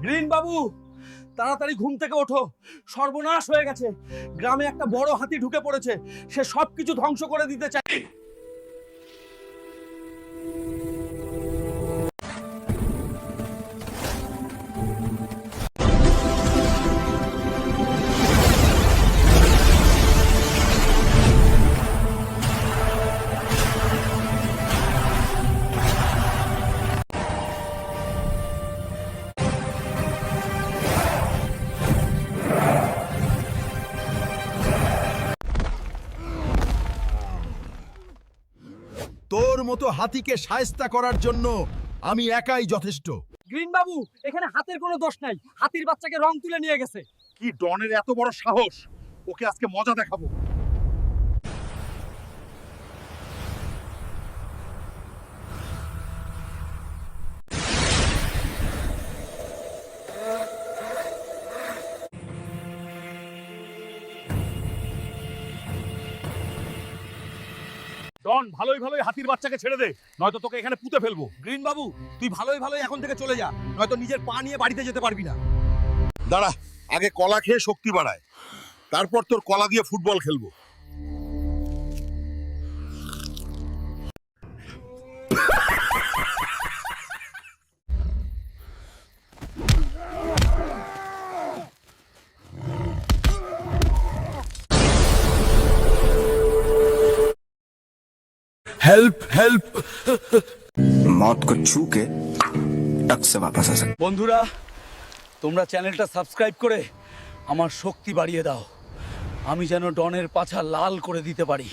Green বাবু, তাড়াতাড়ি ঘুম থেকে ওঠো, সর্বনাশ হয়ে গেছে। গ্রামে একটা বড় হাতি ঢুকে পড়েছে, সে সবকিছু ধ্বংস করে দিতে চায়। তোর মতো হাতিকে শায়েস্তা করার জন্য আমি একাই যথেষ্ট। গ্রিন বাবু, এখানে হাতের কোনো দোষ নাই, হাতির বাচ্চাকে রং তুলে নিয়ে গেছে। কি ডনের এত বড় সাহস! ওকে আজকে মজা দেখাবো। ডন, ভালোই ভালোই হাতির বাচ্চাকে ছেড়ে দে, নয়তো তোকে এখানে পুঁতে ফেলবো। গ্রিন বাবু, তুই ভালোই ভালোই এখন থেকে চলে যা, নয়তো নিজের পা নিয়ে বাড়িতে যেতে পারবি না। দাঁড়া, আগে কলা খেয়ে শক্তি বাড়ায়, তারপর তোর কলা দিয়ে ফুটবল খেলবো। Help help. मौत को छू के टक से वापस आ सकते। বন্ধুরা, তোমরা চ্যানেলটা সাবস্ক্রাইব করে আমার শক্তি বাড়িয়ে দাও, আমি যেন ডনের পাছা লাল করে দিতে পারি।